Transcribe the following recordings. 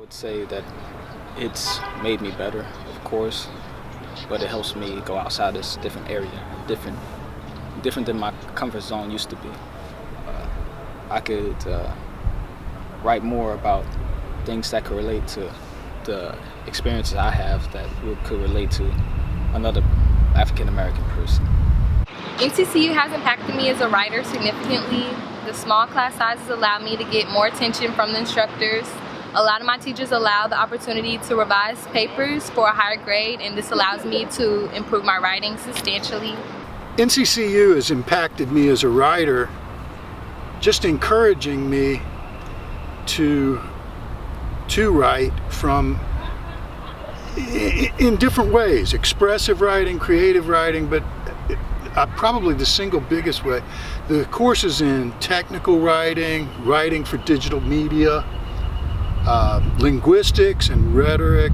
would say that it's made me better, of course, but it helps me go outside this different area, different than my comfort zone used to be. I could write more about things that could relate to the experiences I have that could relate to another African American person. NCCU has impacted me as a writer significantly. The small class sizes allow me to get more attention from the instructors. A lot of my teachers allow the opportunity to revise papers for a higher grade, and this allows me to improve my writing substantially. NCCU has impacted me as a writer, just encouraging me to write in different ways, expressive writing, creative writing, but probably the single biggest way, the courses in technical writing, writing for digital media, linguistics and rhetoric,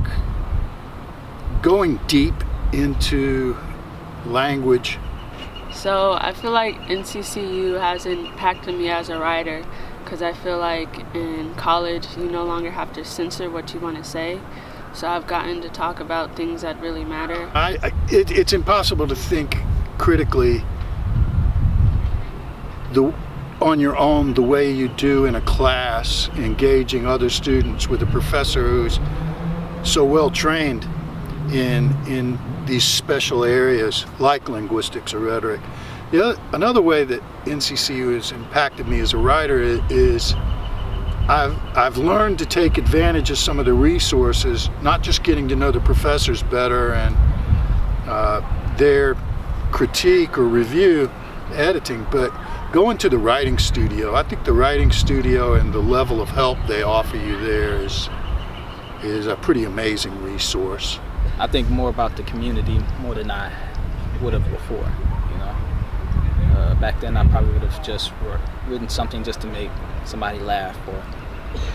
going deep into language. So I feel like NCCU has impacted me as a writer, because I feel like in college you no longer have to censor what you want to say. So I've gotten to talk about things that really matter. It's impossible to think critically on your own the way you do in a class, engaging other students with a professor who's so well trained in these special areas like linguistics or rhetoric. Another way that NCCU has impacted me as a writer is I've learned to take advantage of some of the resources, not just getting to know the professors better and their critique or review editing, but going to the writing studio. I think the writing studio and the level of help they offer you there is a pretty amazing resource. I think more about the community more than I would have before. Back then I probably would have just written something just to make somebody laugh, or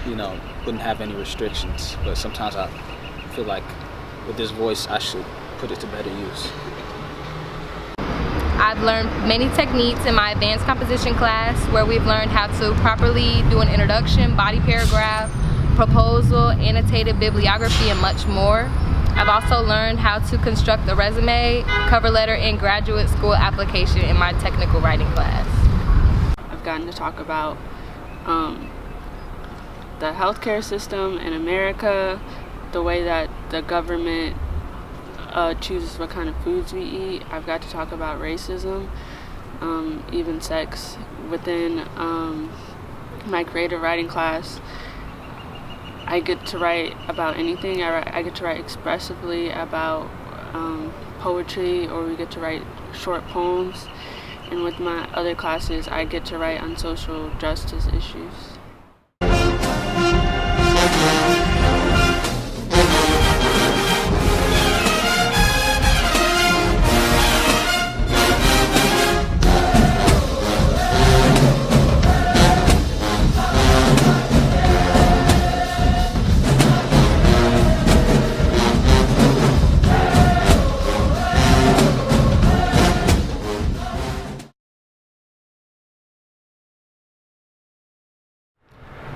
wouldn't have any restrictions. But sometimes I feel like with this voice I should put it to better use. I've learned many techniques in my advanced composition class, where we've learned how to properly do an introduction, body paragraph, proposal, annotated bibliography, and much more. I've also learned how to construct a resume, cover letter, and graduate school application in my technical writing class. I've gotten to talk about the healthcare system in America, the way that the government chooses what kind of foods we eat. I've got to talk about racism, even sex within my creative writing class. I get to write about anything. I get to write expressively about poetry, or we get to write short poems. And with my other classes, I get to write on social justice issues.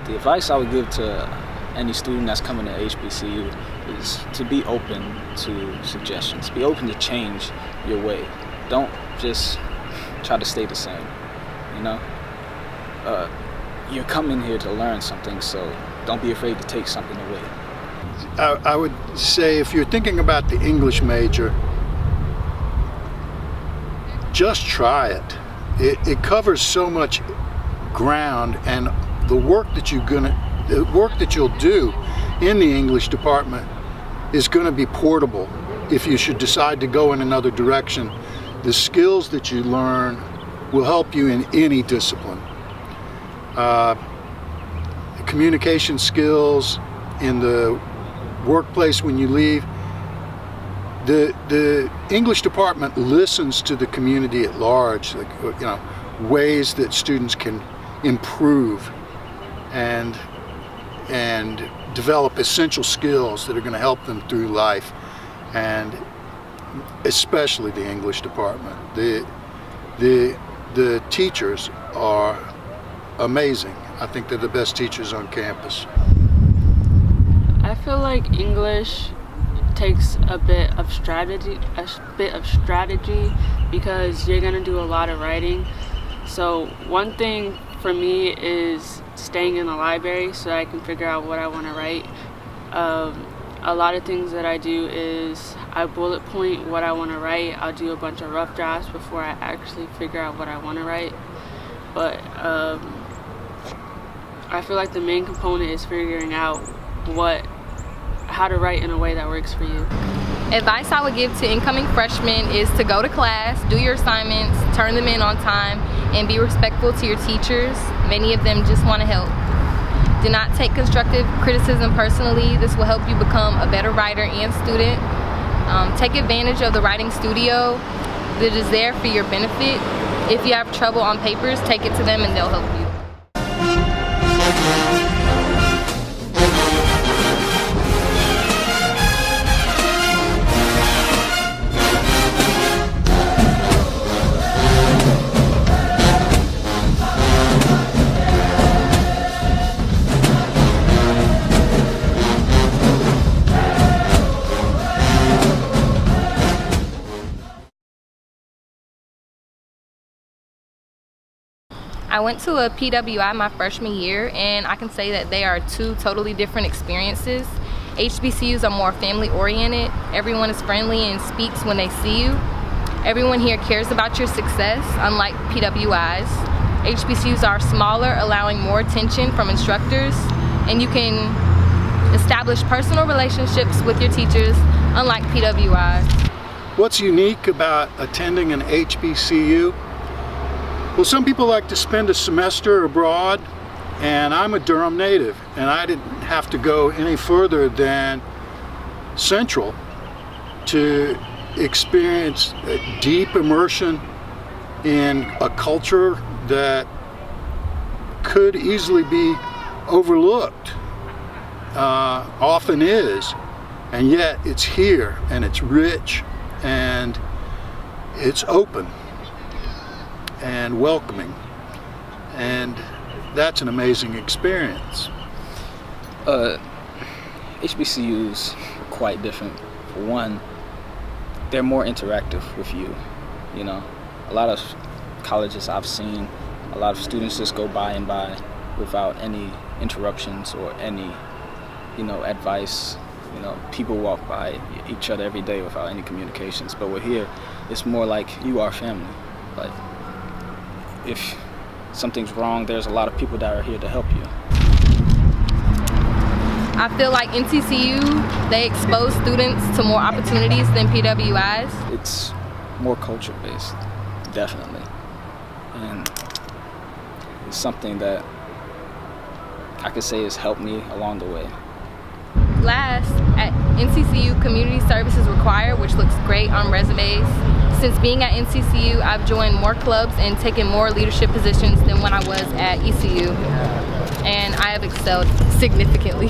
The advice I would give to any student that's coming to HBCU is to be open to suggestions. Be open to change your way. Don't just try to stay the same. You're coming here to learn something, so don't be afraid to take something away. I would say, if you're thinking about the English major, just try it. It covers so much ground, and the work that you'll do in the English department is going to be portable if you should decide to go in another direction. The skills that you learn will help you in any discipline. Communication skills in the workplace when you leave. The English department listens to the community at large, ways that students can improve and develop essential skills that are going to help them through life, and especially the English department. The teachers are amazing. I think they're the best teachers on campus. feel like English takes a bit of strategy because you're gonna do a lot of writing. So one thing for me is staying in the library so that I can figure out what I want to write. A lot of things that I do is I bullet point what I want to write. I'll do a bunch of rough drafts before I actually figure out what I want to write. But I feel like the main component is figuring out how to write in a way that works for you. Advice I would give to incoming freshmen is to go to class, do your assignments, turn them in on time, and be respectful to your teachers. Many of them just want to help. Do not take constructive criticism personally. This will help you become a better writer and student. Take advantage of the writing studio that is there for your benefit. If you have trouble on papers, take it to them and they'll help you. I went to a PWI my freshman year, and I can say that they are two totally different experiences. HBCUs are more family oriented. Everyone is friendly and speaks when they see you. Everyone here cares about your success, unlike PWIs. HBCUs are smaller, allowing more attention from instructors, and you can establish personal relationships with your teachers, unlike PWIs. What's unique about attending an HBCU? Well, some people like to spend a semester abroad, and I'm a Durham native, and I didn't have to go any further than Central to experience a deep immersion in a culture that could easily be overlooked, often is, and yet it's here, and it's rich, and it's open and welcoming, and that's an amazing experience. HBCUs are quite different. For one, they're more interactive with you. You know, a lot of colleges I've seen, a lot of students just go by and by without any interruptions or any, advice. People walk by each other every day without any communications. But with here, it's more like you are family. Like, if something's wrong, there's a lot of people that are here to help you. I feel like NCCU, they expose students to more opportunities than PWIs. It's more culture-based, definitely. And it's something that I could say has helped me along the way. Last, at NCCU, community service is required, which looks great on resumes. Since being at NCCU, I've joined more clubs and taken more leadership positions than when I was at ECU, and I have excelled significantly.